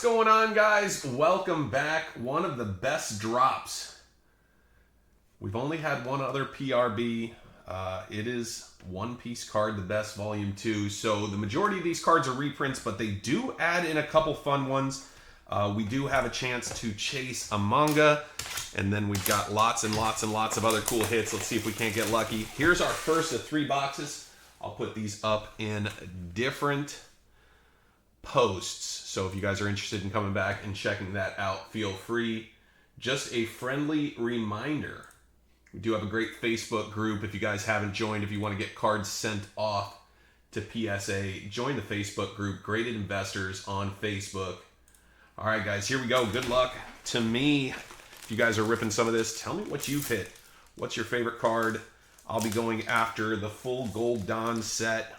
going on, guys? Welcome back. One of the best drops. We've only had one other PRB. It is One Piece Card, the Best Volume 2. So the majority of these cards are reprints, but they do add in a couple fun ones. We do have a chance to chase a manga, and then we've got lots and lots and lots of other cool hits. Let's see if we can't get lucky. Here's our first of 3 boxes. I'll put these up in different posts. So if you guys are interested in coming back and checking that out, feel free. Just a friendly reminder. We do have a great Facebook group. If you guys haven't joined, if you want to get cards sent off to PSA, join the Facebook group, Graded Investors on Facebook. All right, guys, here we go. Good luck to me. If you guys are ripping some of this, tell me what you've hit. What's your favorite card? I'll be going after the full Gold Dawn set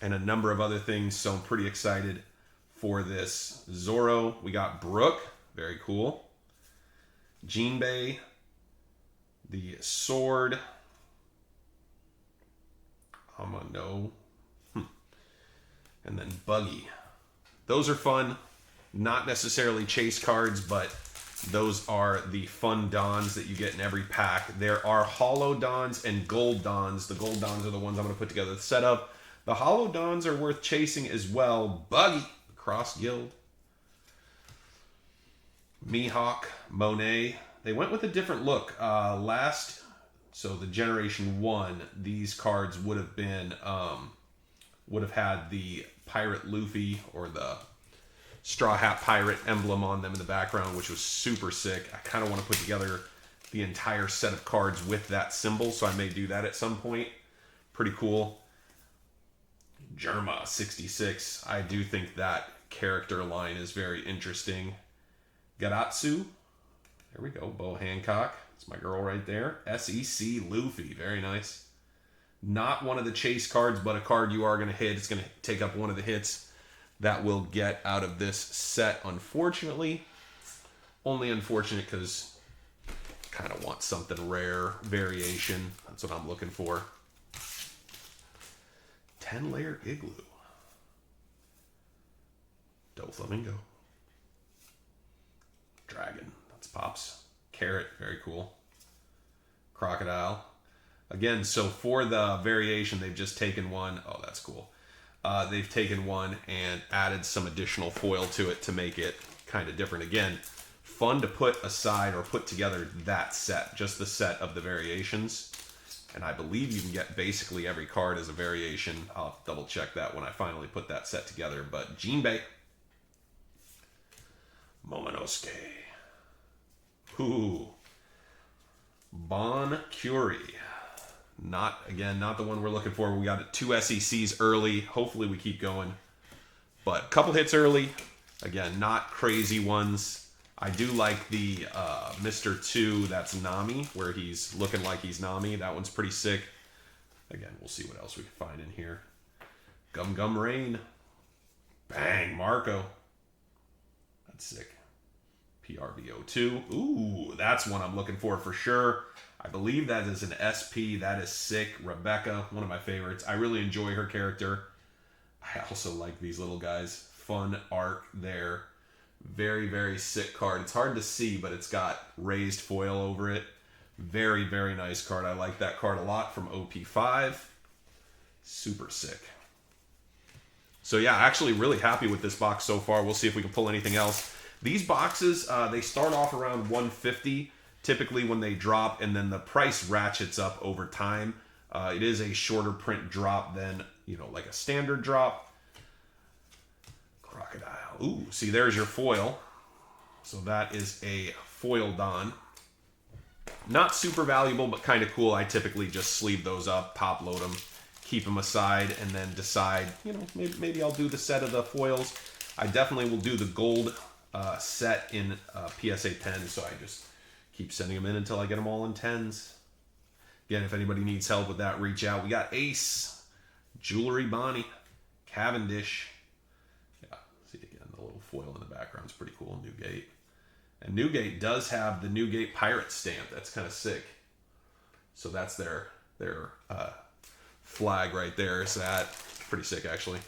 and a number of other things, so I'm pretty excited for this. Zoro, we got Brook, very cool. Jinbei, the sword. Amano. And then Buggy. Those are fun. Not necessarily chase cards, but those are the fun Dons that you get in every pack. There are Hollow Dons and Gold Dons. The Gold Dons are the ones I'm going to put together the setup. The Hollow Dons are worth chasing as well. Buggy, Cross Guild. Mihawk, Monet. They went with a different look. So the Generation 1, these cards would have been, would have had the Pirate Luffy or the Straw Hat Pirate emblem on them in the background, which was super sick. I kind of want to put together the entire set of cards with that symbol, so I may do that at some point. Pretty cool. Germa 66. I do think that character line is very interesting. Garatsu. There we go. Bo Hancock. That's my girl right there. SEC Luffy. Very nice. Not one of the chase cards, but a card you are going to hit. It's going to take up one of the hits that we'll get out of this set, unfortunately. Only unfortunate because I kind of want something rare, variation. That's what I'm looking for. 10-layer Igloo. Doflamingo. Dragon. That's Pops. Carrot. Very cool. Crocodile. Again, so for the variation, they've just taken one. Oh, that's cool. They've taken one and added some additional foil to it to make it kind of different. Again, fun to put aside or put together that set, just the set of the variations. And I believe you can get basically every card as a variation. I'll double check that when I finally put that set together. But Jinbei. Momonosuke. Ooh. Bon Curie. Not the one we're looking for. We got 2 SECs early. Hopefully we keep going. But a couple hits early. Again, not crazy ones. I do like the Mr. 2, that's Nami, where he's looking like he's Nami. That one's pretty sick. Again, we'll see what else we can find in here. Gum Gum Rain. Bang, Marco. That's sick. PRB02. Ooh, that's one I'm looking for sure. I believe that is an SP. That is sick. Rebecca, one of my favorites. I really enjoy her character. I also like these little guys. Fun art there. Very, very sick card. It's hard to see, but it's got raised foil over it. Very, very nice card. I like that card a lot from OP5. Super sick. So yeah, actually really happy with this box so far. We'll see if we can pull anything else. These boxes, they start off around $150 typically when they drop, and then the price ratchets up over time. It is a shorter print drop than, like a standard drop. Crocodile. Ooh, see, there's your foil. So that is a foil Don. Not super valuable, but kind of cool. I typically just sleeve those up, top load them, keep them aside, and then decide, maybe I'll do the set of the foils. I definitely will do the gold set in PSA 10, so I just keep sending them in until I get them all in 10s. Again, if anybody needs help with that, reach out. We got Ace, Jewelry Bonnie, Cavendish. Yeah, see again, the little foil in the background is pretty cool. Newgate. And Newgate does have the Newgate pirate stamp. That's kind of sick. So that's their flag right there. So that's pretty sick, actually.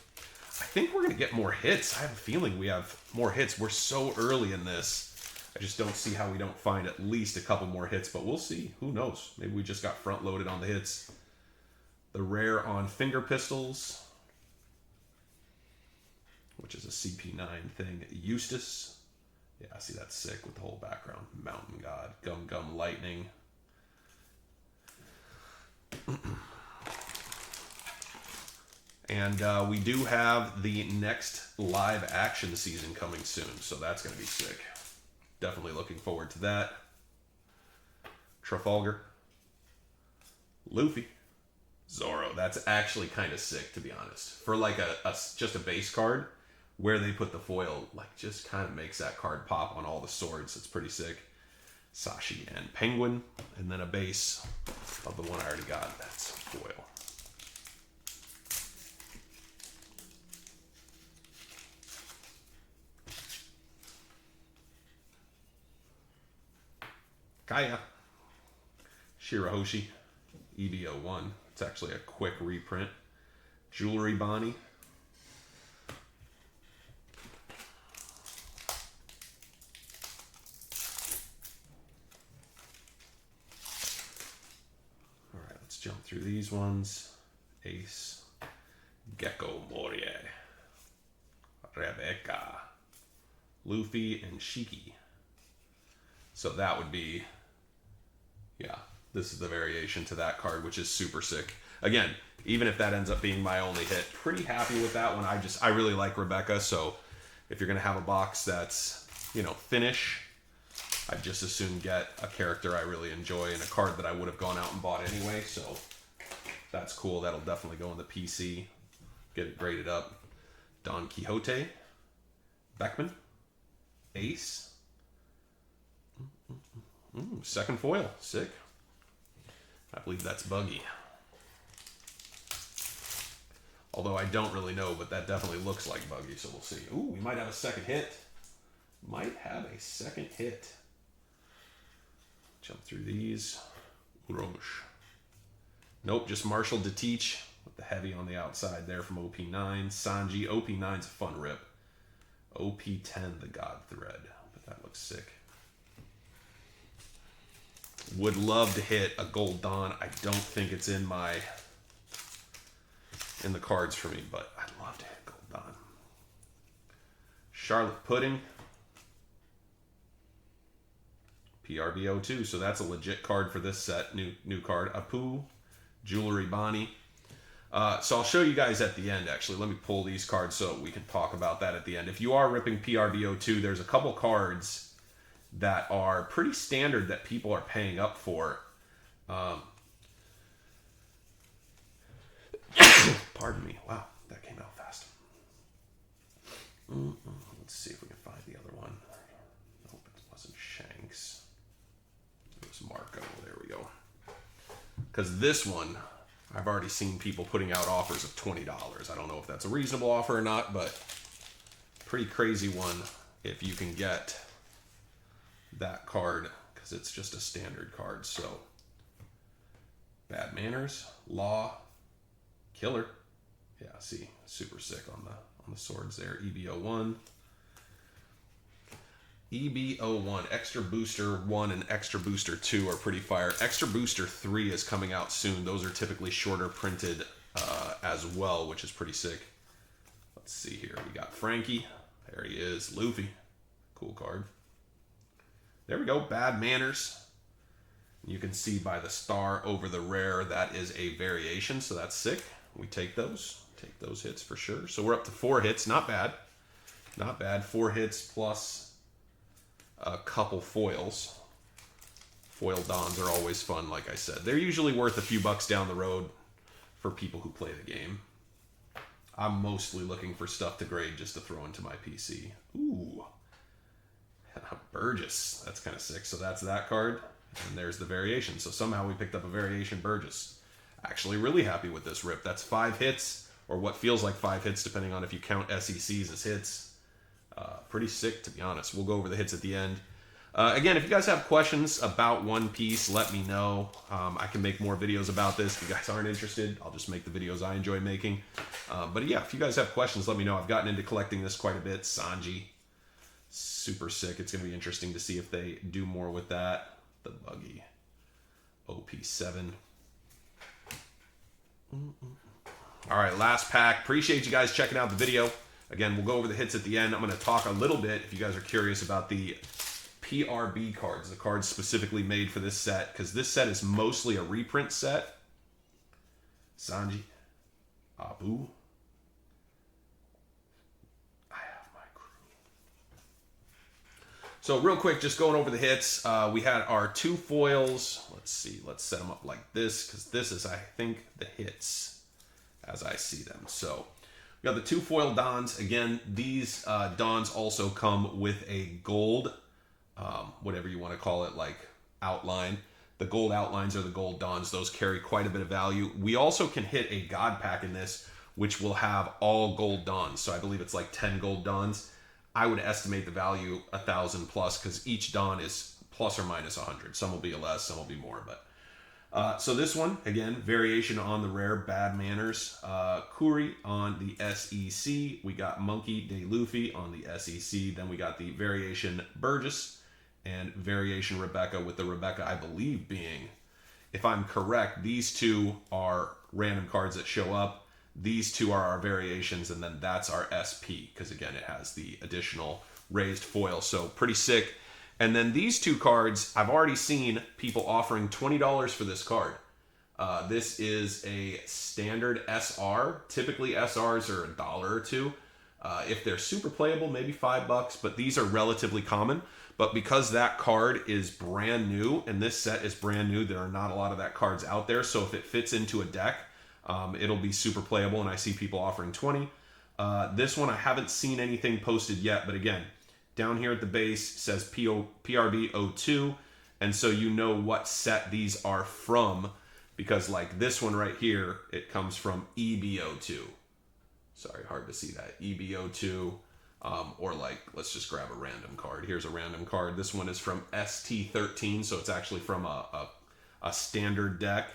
I think we're going to get more hits. I have a feeling we have more hits. We're so early in this. I just don't see how we don't find at least a couple more hits, but we'll see. Who knows? Maybe we just got front-loaded on the hits. The rare on Finger Pistols, which is a CP9 thing. Eustace. Yeah, see, that's sick with the whole background. Mountain God. Gum Gum Lightning. And we do have the next live action season coming soon, so that's going to be sick. Definitely looking forward to that. Trafalgar. Luffy. Zoro. That's actually kind of sick, to be honest. For like just a base card, where they put the foil, like, just kind of makes that card pop on all the swords. It's pretty sick. Sashi and Penguin. And then a base of the one I already got. That's foil. Kaya. Shirahoshi. EB01. It's actually a quick reprint. Jewelry Bonnie. Alright, let's jump through these ones. Ace. Gecko Morie. Rebecca. Luffy and Shiki. So that would be, yeah, this is the variation to that card, which is super sick. Again, even if that ends up being my only hit, pretty happy with that one. I really like Rebecca, so if you're going to have a box that's, you know, finish, I'd just as soon get a character I really enjoy and a card that I would have gone out and bought anyway, so that's cool. That'll definitely go in the PC. Get it graded up. Don Quixote. Beckman. Ace. Second foil. Sick. I believe that's Buggy. Although I don't really know, but that definitely looks like Buggy, so we'll see. Ooh, we might have a second hit. Might have a second hit. Jump through these. Urosh. Nope, just Marshall to teach with the heavy on the outside there from OP9. Sanji. OP9's a fun rip. OP10, the God Thread. But that looks sick. Would love to hit a Gold Dawn. I don't think it's in the cards for me, but I'd love to hit Gold Dawn. Charlotte Pudding. PRB02. So that's a legit card for this set. New card. Apu. Jewelry Bonnie. So I'll show you guys at the end, actually. Let me pull these cards so we can talk about that at the end. If you are ripping PRB02, there's a couple cards that are pretty standard that people are paying up for. Pardon me. Wow, that came out fast. Let's see if we can find the other one. Nope, it wasn't Shanks. It was Marco. There we go. Because this one, I've already seen people putting out offers of $20. I don't know if that's a reasonable offer or not, but pretty crazy one if you can get that card, because it's just a standard card. So Bad Manners, Law, Killer. Yeah, see, super sick on the swords there. EB01. EB01, Extra Booster 1 and Extra Booster 2 are pretty fire. Extra Booster 3 is coming out soon. Those are typically shorter printed as well, which is pretty sick. Let's see here. We got Frankie. There he is. Luffy. Cool card. There we go. Bad Manners. You can see by the star over the rare, that is a variation, so that's sick. We take those. Take those hits for sure. So we're up to 4 hits. Not bad. Not bad. 4 hits plus a couple foils. Foil Dons are always fun, like I said. They're usually worth a few bucks down the road for people who play the game. I'm mostly looking for stuff to grade just to throw into my PC. Ooh. Burgess. That's kind of sick. So that's that card. And there's the variation. So somehow we picked up a variation Burgess. Actually really happy with this rip. That's 5 hits, or what feels like 5 hits, depending on if you count SECs as hits. Pretty sick, to be honest. We'll go over the hits at the end. Again, if you guys have questions about One Piece, let me know. I can make more videos about this. If you guys aren't interested, I'll just make the videos I enjoy making. But yeah, if you guys have questions, let me know. I've gotten into collecting this quite a bit. Sanji, super sick. It's going to be interesting to see if they do more with that. The Buggy, OP7. All right, last pack. Appreciate you guys checking out the video. Again, we'll go over the hits at the end. I'm going to talk a little bit, if you guys are curious, about the PRB cards, the cards specifically made for this set, because this set is mostly a reprint set. Sanji, Abu, I have my crew. So real quick, just going over the hits, we had our 2 foils. Let's see, let's set them up like this, because this is, I think, the hits as I see them. So we got the 2 foil Dons. Again, these Dons also come with a gold, whatever you want to call it, like outline. The gold outlines are the gold Dons. Those carry quite a bit of value. We also can hit a God pack in this, which will have all gold Dons. So I believe it's like 10 gold Dons. I would estimate the value 1,000 plus, because each Don is plus or minus 100. Some will be less, some will be more. But so this one, again, variation on the rare Bad Manners. Kuri on the SEC. We got Monkey De Luffy on the SEC. Then we got the variation Burgess and variation Rebecca, with the Rebecca, I believe, being, if I'm correct, these 2 are random cards that show up. These 2 are our variations, and then that's our SP, because again, it has the additional raised foil. So pretty sick. And then these 2 cards, I've already seen people offering $20 for this card. This is a standard SR. Typically SRs are $1 or $2. If they're super playable, maybe $5, but these are relatively common. But because that card is brand new, and this set is brand new, there are not a lot of that cards out there. So if it fits into a deck, it'll be super playable, and I see people offering 20. This one, I haven't seen anything posted yet, but again, down here at the base says PRB02, and so you know what set these are from, because like this one right here, it comes from EB02. Sorry, hard to see that. EB02, or like, let's just grab a random card. Here's a random card. This one is from ST13, so it's actually from a standard deck.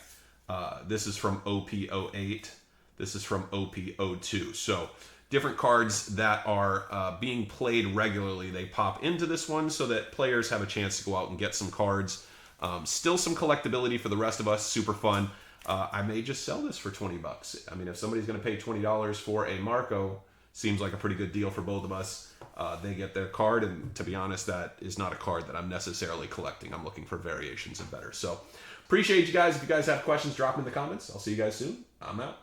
This is from OP08. This is from OP02. So different cards that are being played regularly, they pop into this one so that players have a chance to go out and get some cards. Still some collectability for the rest of us. Super fun. I may just sell this for 20 bucks. I mean, if somebody's going to pay $20 for a Marco, seems like a pretty good deal for both of us. They get their card, and to be honest, that is not a card that I'm necessarily collecting. I'm looking for variations and better. So appreciate you guys. If you guys have questions, drop them in the comments. I'll see you guys soon. I'm out.